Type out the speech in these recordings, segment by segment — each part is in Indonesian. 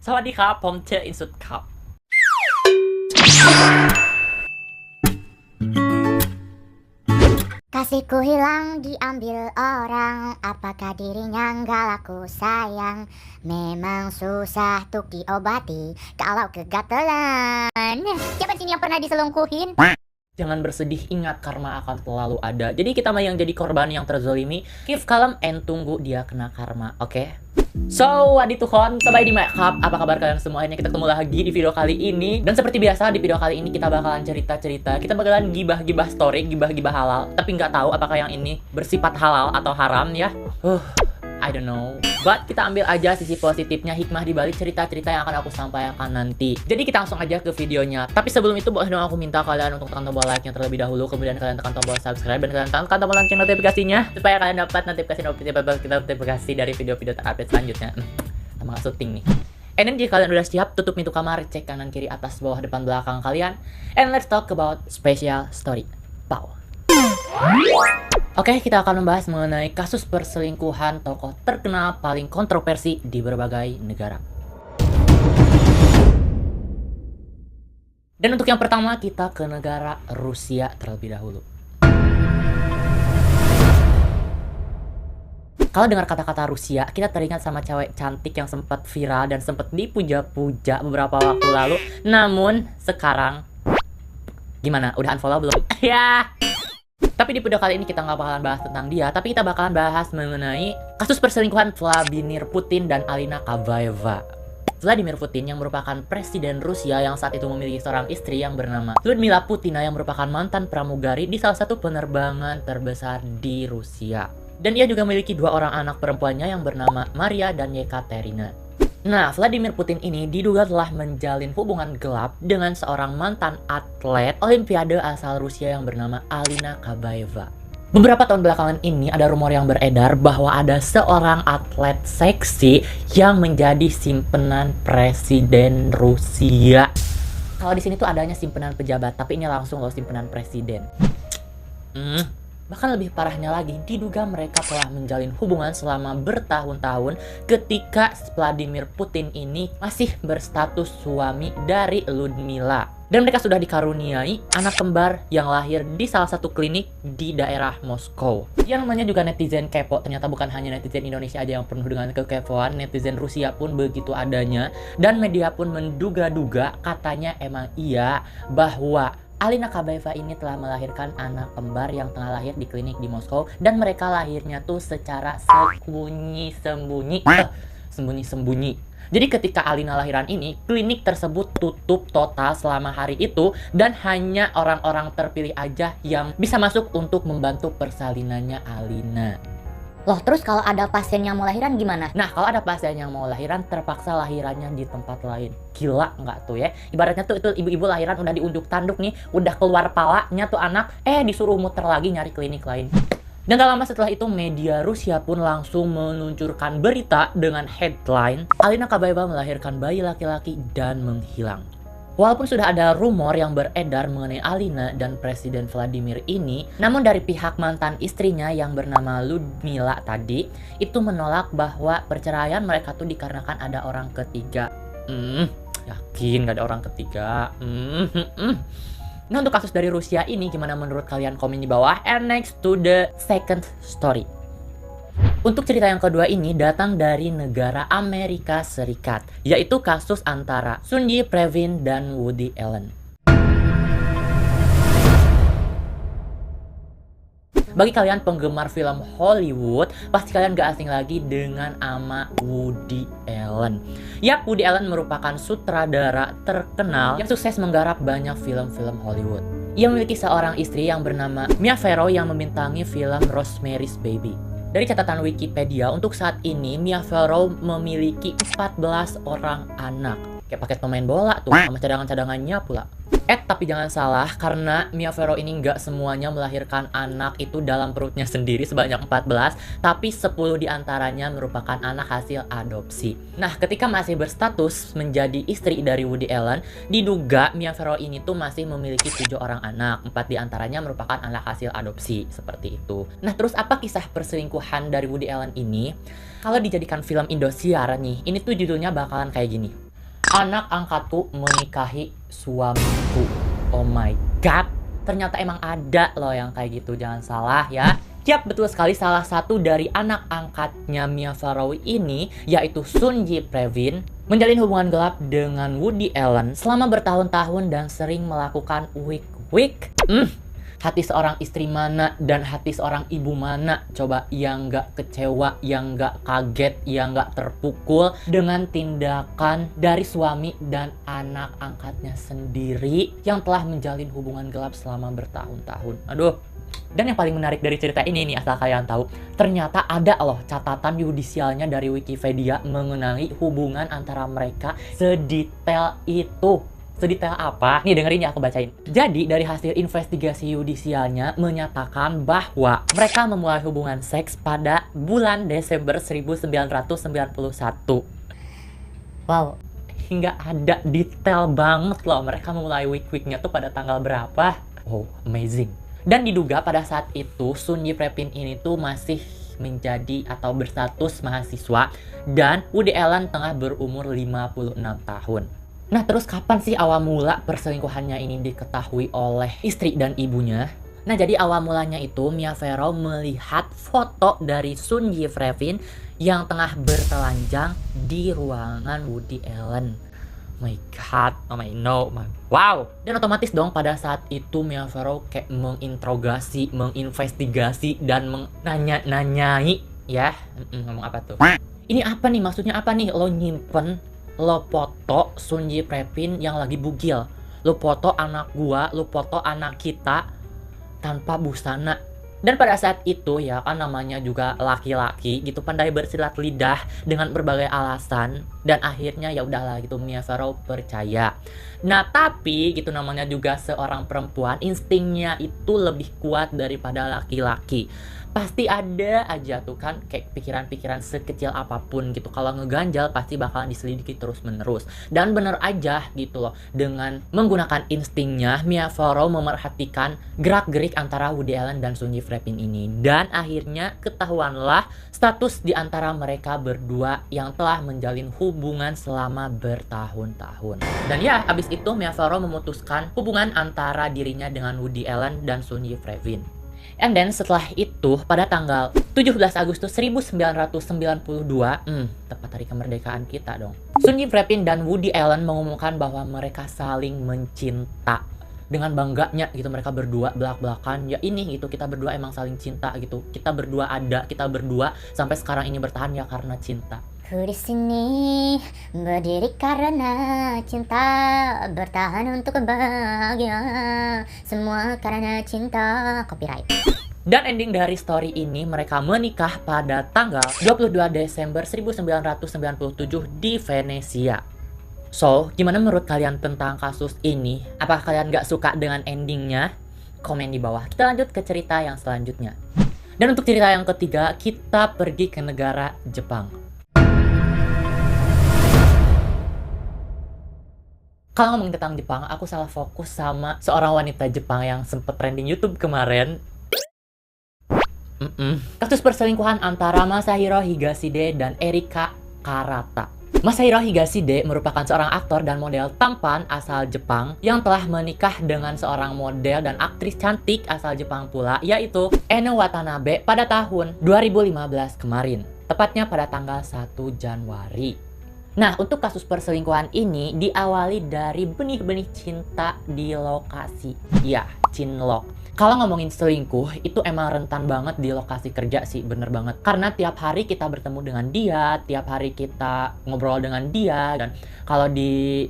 สวัสดีครับผมเชออินสุดครับ Kasihku hilang diambil orang, apakah dirinya nggak laku sayang? Memang susah tuh diobati kalau kegatelan. Siapa sini yang pernah diselingkuhin? Jangan bersedih, ingat karma akan selalu ada. Jadi kita mah yang jadi korban yang terzolimi, keep calm and tunggu dia kena karma, oke? So, wadi tuhon, sabay di makeup. Apa kabar kalian semua? Akhirnya kita ketemu lagi di video kali ini. Dan seperti biasa di video kali ini kita bakalan cerita-cerita. Kita bakalan gibah-gibah story, gibah-gibah halal. Tapi nggak tahu apakah yang ini bersifat halal atau haram ya. I don't know. But kita ambil aja sisi positifnya, hikmah di balik cerita-cerita yang akan aku sampaikan nanti. Jadi kita langsung aja ke videonya. Tapi sebelum itu boleh dong aku minta kalian untuk tekan tombol like-nya terlebih dahulu, kemudian kalian tekan tombol subscribe dan kalian tekan tombol lonceng notifikasinya supaya kalian dapat notifikasi dari video-video terupdate selanjutnya. Sama syuting nih. And then jika kalian udah siap, tutup pintu kamar, cek kanan kiri atas bawah depan belakang kalian. And let's talk about special story. Pow. Oke, kita akan membahas mengenai kasus perselingkuhan tokoh terkenal paling kontroversi di berbagai negara. Dan untuk yang pertama, kita ke negara Rusia terlebih dahulu. Kalau dengar kata-kata Rusia, kita teringat sama cewek cantik yang sempat viral dan sempat dipuja-puja beberapa waktu lalu. Namun, sekarang gimana? Udah unfollow belum? Ya. Tapi di video kali ini kita nggak bakalan bahas tentang dia, tapi kita bakalan bahas mengenai kasus perselingkuhan Vladimir Putin dan Alina Kabaeva. Vladimir Putin yang merupakan presiden Rusia yang saat itu memiliki seorang istri yang bernama Lyudmila Putina yang merupakan mantan pramugari di salah satu penerbangan terbesar di Rusia. Dan ia juga memiliki dua orang anak perempuannya yang bernama Maria dan Yekaterina. Nah, Vladimir Putin ini diduga telah menjalin hubungan gelap dengan seorang mantan atlet Olimpiade asal Rusia yang bernama Alina Kabaeva. Beberapa tahun belakangan ini ada rumor yang beredar bahwa ada seorang atlet seksi yang menjadi simpenan presiden Rusia. Kalau di sini tuh adanya simpenan pejabat, tapi ini langsung loh simpenan presiden. Bahkan lebih parahnya lagi, diduga mereka telah menjalin hubungan selama bertahun-tahun ketika Vladimir Putin ini masih berstatus suami dari Lyudmila. Dan mereka sudah dikaruniai anak kembar yang lahir di salah satu klinik di daerah Moskow. Yang namanya juga netizen kepo, ternyata bukan hanya netizen Indonesia aja yang penuh dengan kekepoan, netizen Rusia pun begitu adanya. Dan media pun menduga-duga katanya emang iya bahwa Alina Kabaeva ini telah melahirkan anak kembar yang tengah lahir di klinik di Moskow. Dan mereka lahirnya tuh secara sembunyi-sembunyi. Jadi ketika Alina lahiran ini, klinik tersebut tutup total selama hari itu. Dan hanya orang-orang terpilih aja yang bisa masuk untuk membantu persalinannya Alina. Loh, terus kalau ada pasien yang mau lahiran gimana? Nah, kalau ada pasien yang mau lahiran, terpaksa lahirannya di tempat lain. Gila nggak tuh ya? Ibaratnya tuh itu ibu-ibu lahiran udah diunjuk tanduk nih, udah keluar palanya tuh anak, disuruh muter lagi nyari klinik lain. Dan tak lama setelah itu, media Rusia pun langsung meluncurkan berita dengan headline Alina Kabaeva melahirkan bayi laki-laki dan menghilang. Walaupun sudah ada rumor yang beredar mengenai Alina dan Presiden Vladimir ini, namun dari pihak mantan istrinya yang bernama Lyudmila tadi, itu menolak bahwa perceraian mereka tuh dikarenakan ada orang ketiga. Yakin gak ada orang ketiga? Nah, untuk kasus dari Rusia ini, gimana menurut kalian? Komen di bawah. And next to the second story. Untuk cerita yang kedua ini datang dari negara Amerika Serikat, yaitu kasus antara Sunji Previn dan Woody Allen. Bagi kalian penggemar film Hollywood, pasti kalian gak asing lagi dengan nama Woody Allen. Yap, Woody Allen merupakan sutradara terkenal yang sukses menggarap banyak film-film Hollywood. Ia memiliki seorang istri yang bernama Mia Farrow yang membintangi film Rosemary's Baby. Dari catatan Wikipedia, untuk saat ini Mia Farrow memiliki 14 orang anak. Kayak paket pemain bola tuh, sama cadangan-cadangannya pula. Tapi jangan salah, karena Mia Farrow ini nggak semuanya melahirkan anak itu dalam perutnya sendiri sebanyak 14, tapi 10 diantaranya merupakan anak hasil adopsi. Nah, ketika masih berstatus menjadi istri dari Woody Allen, diduga Mia Farrow ini tuh masih memiliki 7 orang anak, 4 diantaranya merupakan anak hasil adopsi, seperti itu. Nah, terus apa kisah perselingkuhan dari Woody Allen ini? Kalau dijadikan film Indosiar nih, ini tuh judulnya bakalan kayak gini. Anak angkatku menikahi suamiku. Oh my god. Ternyata emang ada loh yang kayak gitu, jangan salah ya. Yap, betul sekali, salah satu dari anak angkatnya Mia Farrow ini, yaitu Sun Ji Previn, menjalin hubungan gelap dengan Woody Allen selama bertahun-tahun dan sering melakukan wik-wik. Hati seorang istri mana dan hati seorang ibu mana coba yang gak kecewa, yang gak kaget, yang gak terpukul dengan tindakan dari suami dan anak angkatnya sendiri yang telah menjalin hubungan gelap selama bertahun-tahun. Aduh. Dan yang paling menarik dari cerita ini nih, asal kalian tahu, ternyata ada loh catatan yudisialnya dari Wikipedia mengenai hubungan antara mereka sedetail itu. Sedetail apa? Nih dengerin ya, aku bacain. Jadi dari hasil investigasi yudisialnya menyatakan bahwa mereka memulai hubungan seks pada bulan Desember 1991. Wow, hingga ada detail banget loh mereka memulai week-weeknya tuh pada tanggal berapa. Wow, amazing. Dan diduga pada saat itu Sun Ji Previn ini tuh masih menjadi atau berstatus mahasiswa dan Woody Allen tengah berumur 56 tahun. Nah, terus kapan sih awal mula perselingkuhannya ini diketahui oleh istri dan ibunya? Nah, jadi awal mulanya itu Mia Farrow melihat foto dari Sun Ji Previn yang tengah bertelanjang di ruangan Woody Allen. My god, oh my no, my wow. Dan otomatis dong pada saat itu Mia Farrow kayak menginterogasi, menginvestigasi dan nanya-nanyai ya. Ngomong apa tuh? Ini apa nih, maksudnya apa nih lo nyimpen, lo foto Sun Ji Previn yang lagi bugil, lo foto anak gua, lo foto anak kita tanpa busana. Dan pada saat itu ya kan namanya juga laki-laki gitu, pandai bersilat lidah dengan berbagai alasan, dan akhirnya ya udahlah gitu Mia Farrow percaya. Nah tapi gitu namanya juga seorang perempuan, instingnya itu lebih kuat daripada laki-laki. Pasti ada aja tuh kan kayak pikiran-pikiran sekecil apapun gitu, kalau ngeganjal pasti bakalan diselidiki terus menerus. Dan bener aja gitu loh, dengan menggunakan instingnya Mia Farrow memerhatikan gerak-gerik antara Woody Allen dan Sun Ji Previn ini, dan akhirnya ketahuanlah status di antara mereka berdua yang telah menjalin hubungan selama bertahun-tahun. Dan ya abis itu Mia Farrow memutuskan hubungan antara dirinya dengan Woody Allen dan Sun Ji Previn. And then setelah itu pada tanggal 17 Agustus 1992, tepat hari kemerdekaan kita dong, Sun Ji Previn dan Woody Allen mengumumkan bahwa mereka saling mencinta. Dengan bangganya gitu mereka berdua belak-belakan, ya ini gitu kita berdua emang saling cinta gitu. Kita berdua ada, kita berdua sampai sekarang ini bertahan ya karena cinta. Ku di sini berdiri karena cinta, bertahan untuk bahagia, semua karena cinta. Copyright. Dan ending dari story ini, mereka menikah pada tanggal 22 Desember 1997 di Venesia. So, gimana menurut kalian tentang kasus ini? Apakah kalian gak suka dengan endingnya? Komen di bawah. Kita lanjut ke cerita yang selanjutnya. Dan untuk cerita yang ketiga, kita pergi ke negara Jepang. Kalau ngomongin tentang Jepang, aku salah fokus sama seorang wanita Jepang yang sempet trending YouTube kemarin. Kasus perselingkuhan antara Masahiro Higashide dan Erika Karata. Masahiro Higashide merupakan seorang aktor dan model tampan asal Jepang yang telah menikah dengan seorang model dan aktris cantik asal Jepang pula, yaitu Eno Watanabe pada tahun 2015 kemarin, tepatnya pada tanggal 1 Januari. Nah, untuk kasus perselingkuhan ini diawali dari benih-benih cinta di lokasi. Ya, cinlok. Kalau ngomongin selingkuh, itu emang rentan banget di lokasi kerja sih, bener banget. Karena tiap hari kita bertemu dengan dia, tiap hari kita ngobrol dengan dia, dan kalau di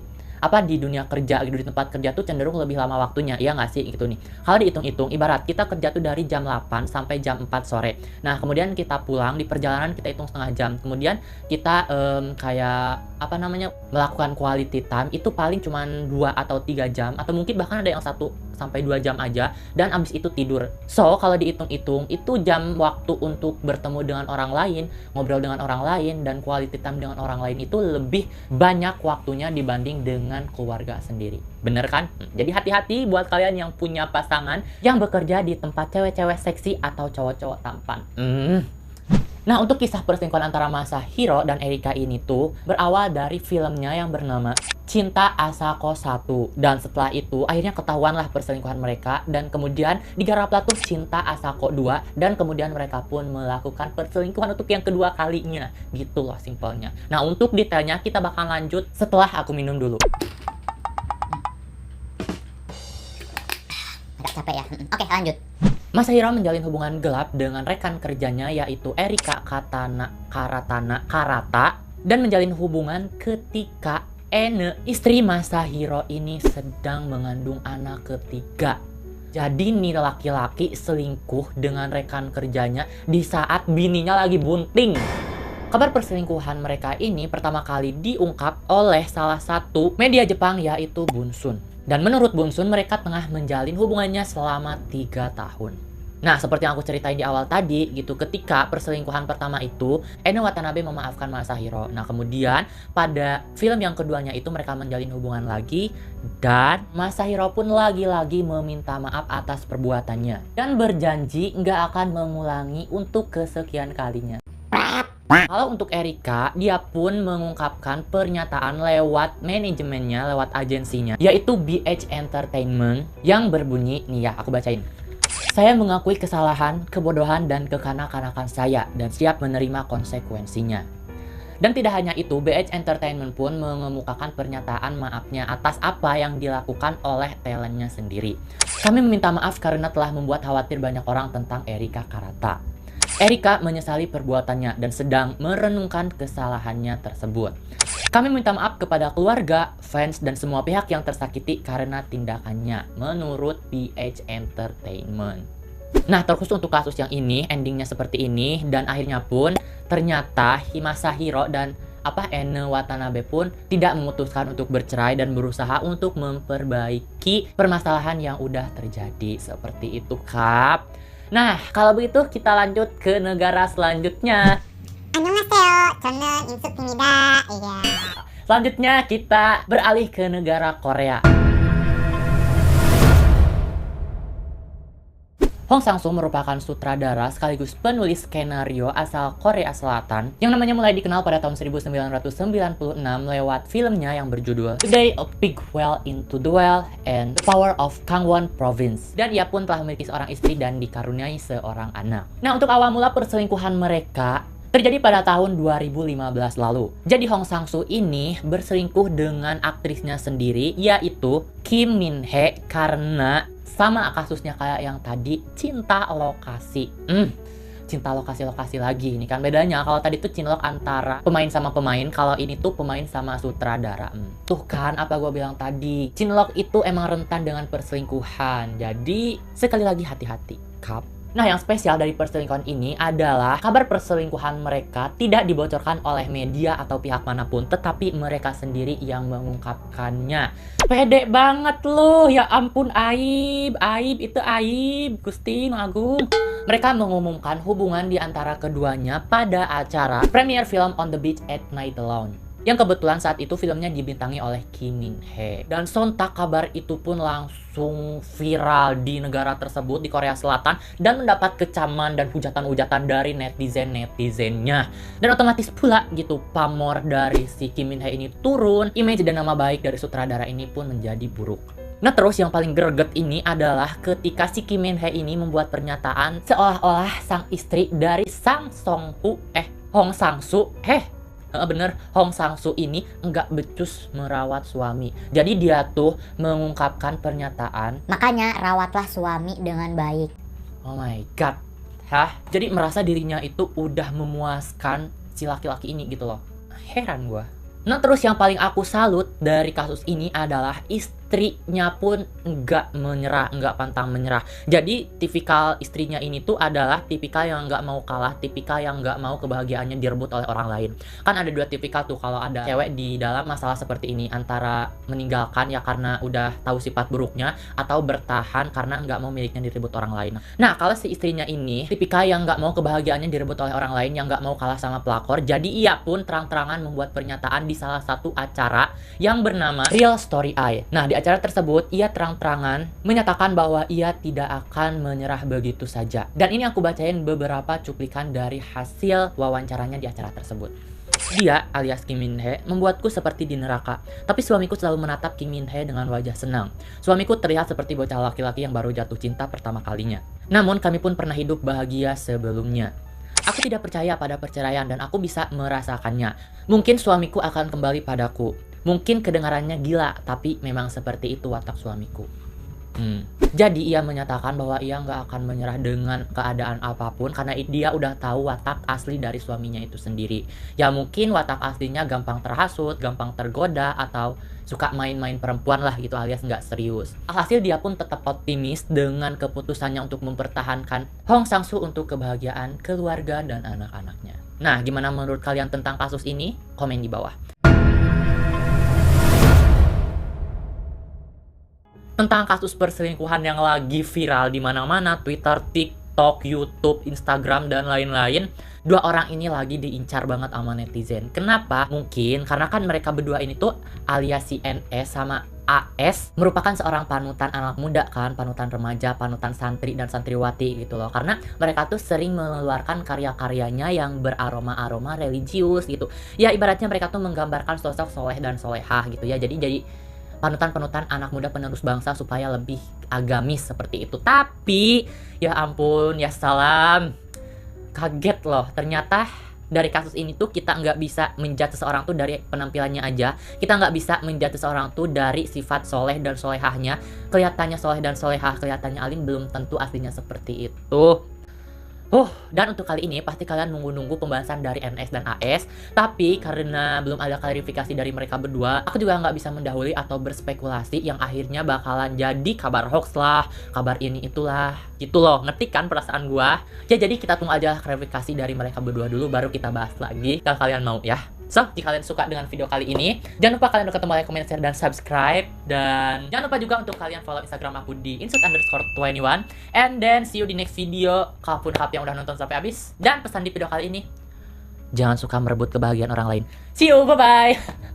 dunia kerja gitu, di tempat kerja tuh cenderung lebih lama waktunya, iya nggak sih gitu nih. Kalau dihitung-hitung, ibarat kita kerja tuh dari jam 8 sampai jam 4 sore. Nah kemudian kita pulang, di perjalanan kita hitung setengah jam. Kemudian kita melakukan quality time itu paling cuman 2 atau 3 jam, atau mungkin bahkan ada yang 1 sampai 2 jam aja, dan abis itu tidur. So kalau dihitung-hitung, itu jam waktu untuk bertemu dengan orang lain, ngobrol dengan orang lain, dan quality time dengan orang lain itu lebih banyak waktunya dibanding dengan keluarga sendiri. Bener kan? Jadi hati-hati buat kalian yang punya pasangan yang bekerja di tempat cewek-cewek seksi atau cowok-cowok tampan. Nah, untuk kisah perselingkuhan antara Masahiro dan Erika ini tuh berawal dari filmnya yang bernama Cinta Asako 1. Dan setelah itu akhirnya ketahuanlah perselingkuhan mereka, dan kemudian digaraplah tuh Cinta Asako 2, dan kemudian mereka pun melakukan perselingkuhan untuk yang kedua kalinya. Gitu loh simpelnya. Nah, untuk detailnya kita bakal lanjut setelah aku minum dulu. Agak capek ya. Oke, lanjut. Masahiro menjalin hubungan gelap dengan rekan kerjanya yaitu Erika Karata, dan menjalin hubungan ketika Ene, istri Masahiro ini sedang mengandung anak ketiga. Jadi nih laki-laki selingkuh dengan rekan kerjanya di saat bininya lagi bunting. Kabar perselingkuhan mereka ini pertama kali diungkap oleh salah satu media Jepang yaitu Bunsun. Dan menurut Bunsun, mereka tengah menjalin hubungannya selama 3 tahun. Nah, seperti yang aku ceritain di awal tadi, gitu, ketika perselingkuhan pertama itu, Ene Watanabe memaafkan Masahiro. Nah, kemudian pada film yang keduanya itu mereka menjalin hubungan lagi, dan Masahiro pun lagi-lagi meminta maaf atas perbuatannya. Dan berjanji nggak akan mengulangi untuk kesekian kalinya. Kalau untuk Erika, dia pun mengungkapkan pernyataan lewat manajemennya, lewat agensinya, yaitu BH Entertainment, yang berbunyi, nih ya, aku bacain. Saya mengakui kesalahan, kebodohan, dan kekanak-kanakan saya, dan siap menerima konsekuensinya. Dan tidak hanya itu, BH Entertainment pun mengemukakan pernyataan maafnya atas apa yang dilakukan oleh talentnya sendiri. Kami meminta maaf karena telah membuat khawatir banyak orang tentang Erika Karata. Erika menyesali perbuatannya dan sedang merenungkan kesalahannya tersebut. Kami minta maaf kepada keluarga, fans, dan semua pihak yang tersakiti karena tindakannya, menurut BH Entertainment. Nah, terkhusus untuk kasus yang ini, endingnya seperti ini, dan akhirnya pun ternyata Masahiro dan Ene Watanabe pun tidak memutuskan untuk bercerai dan berusaha untuk memperbaiki permasalahan yang udah terjadi. Seperti itu, Kap. Nah, kalau begitu kita lanjut ke negara selanjutnya. Annyeonghaseyo, 저는 임숙입니다. Iya. Selanjutnya kita beralih ke negara Korea. Hong Sang-soo merupakan sutradara sekaligus penulis skenario asal Korea Selatan yang namanya mulai dikenal pada tahun 1996 lewat filmnya yang berjudul Today a Pig Fell into the Well and The Power of Gangwon Province. Dan ia pun telah memiliki seorang istri dan dikaruniai seorang anak. Nah, untuk awal mula perselingkuhan mereka terjadi pada tahun 2015 lalu. Jadi Hong Sang-soo ini berselingkuh dengan aktrisnya sendiri yaitu Kim Min-hee karena sama kasusnya kayak yang tadi, cinta lokasi. Cinta lokasi-lokasi lagi. Ini kan bedanya, kalau tadi tuh cinlok antara pemain sama pemain, kalau ini tuh pemain sama sutradara. Tuh kan apa gue bilang tadi, cinlok itu emang rentan dengan perselingkuhan. Jadi sekali lagi hati-hati, Kap. Nah, yang spesial dari perselingkuhan ini adalah kabar perselingkuhan mereka tidak dibocorkan oleh media atau pihak manapun, tetapi mereka sendiri yang mengungkapkannya. Pede banget loh, ya ampun, aib itu aib, Gusti Agung. Mereka mengumumkan hubungan di antara keduanya pada acara premiere film On the Beach at Night Alone. Yang kebetulan saat itu filmnya dibintangi oleh Kim Min-hee. Dan sontak kabar itu pun langsung viral di negara tersebut, di Korea Selatan, dan mendapat kecaman dan hujatan-hujatan dari netizen-netizennya. Dan otomatis pula gitu, pamor dari si Kim Min-hee ini turun, image dan nama baik dari sutradara ini pun menjadi buruk. Nah, terus yang paling greget ini adalah ketika si Kim Min-hee ini membuat pernyataan seolah-olah sang istri dari Hong Sang-soo, Hong Sang-soo ini nggak becus merawat suami. Jadi dia tuh mengungkapkan pernyataan, makanya rawatlah suami dengan baik. Oh my god. Jadi merasa dirinya itu udah memuaskan si laki-laki ini gitu loh. Heran gua. Nah, terus yang paling aku salut dari kasus ini adalah istrinya pun nggak menyerah, nggak pantang menyerah. Jadi tipikal istrinya ini tuh adalah tipikal yang nggak mau kalah, tipikal yang nggak mau kebahagiaannya direbut oleh orang lain. Kan ada dua tipikal tuh kalau ada cewek di dalam masalah seperti ini, antara meninggalkan ya karena udah tahu sifat buruknya, atau bertahan karena nggak mau miliknya direbut orang lain. Nah, kalau si istrinya ini tipikal yang nggak mau kebahagiaannya direbut oleh orang lain, yang nggak mau kalah sama pelakor. Jadi ia pun terang-terangan membuat pernyataan di salah satu acara yang bernama Real Story Eye. Nah, di acara tersebut, ia terang-terangan menyatakan bahwa ia tidak akan menyerah begitu saja. Dan ini aku bacain beberapa cuplikan dari hasil wawancaranya di acara tersebut. Dia, alias Kim Min Hee, membuatku seperti di neraka. Tapi suamiku selalu menatap Kim Min Hee dengan wajah senang. Suamiku terlihat seperti bocah laki-laki yang baru jatuh cinta pertama kalinya. Namun kami pun pernah hidup bahagia sebelumnya. Aku tidak percaya pada perceraian dan aku bisa merasakannya. Mungkin suamiku akan kembali padaku. Mungkin kedengarannya gila, tapi memang seperti itu watak suamiku. Jadi ia menyatakan bahwa ia nggak akan menyerah dengan keadaan apapun karena dia udah tahu watak asli dari suaminya itu sendiri. Ya mungkin watak aslinya gampang terhasut, gampang tergoda, atau suka main-main perempuan lah gitu alias nggak serius. Alhasil dia pun tetap optimis dengan keputusannya untuk mempertahankan Hong Sang-soo untuk kebahagiaan keluarga dan anak-anaknya. Nah, gimana menurut kalian tentang kasus ini? Komen di bawah. Tentang kasus perselingkuhan yang lagi viral di mana-mana, Twitter, TikTok, YouTube, Instagram, dan lain-lain. Dua orang ini lagi diincar banget sama netizen. Kenapa? Mungkin karena kan mereka berdua ini tuh alias si NS sama AS merupakan seorang panutan anak muda kan, panutan remaja, panutan santri dan santriwati gitu loh. Karena mereka tuh sering mengeluarkan karya-karyanya yang beraroma-aroma religius gitu. Ya ibaratnya mereka tuh menggambarkan sosok soleh dan solehah gitu ya. Jadi panutan-panutan anak muda penerus bangsa supaya lebih agamis seperti itu. Tapi ya ampun, ya salam, kaget loh. Ternyata dari kasus ini tuh kita nggak bisa menjudge seseorang tuh dari penampilannya aja. Kita nggak bisa menjudge seseorang tuh dari sifat soleh dan solehahnya. Kelihatannya soleh dan solehah, kelihatannya alim, belum tentu aslinya seperti itu. Dan untuk kali ini pasti kalian nunggu-nunggu pembahasan dari NS dan AS. Tapi karena belum ada klarifikasi dari mereka berdua, aku juga nggak bisa mendahului atau berspekulasi yang akhirnya bakalan jadi kabar hoax lah, kabar ini itulah, gitu loh. Ngerti kan perasaan gua? Ya jadi kita tunggu aja klarifikasi dari mereka berdua dulu, baru kita bahas lagi kalau kalian mau ya. So, jika kalian suka dengan video kali ini, jangan lupa kalian untuk like, comment, share, dan subscribe. Dan jangan lupa juga untuk kalian follow Instagram aku di insert_21. And then, see you di next video. Kalaupun yang udah nonton sampai habis. Dan pesan di video kali ini, jangan suka merebut kebahagiaan orang lain. See you, bye-bye!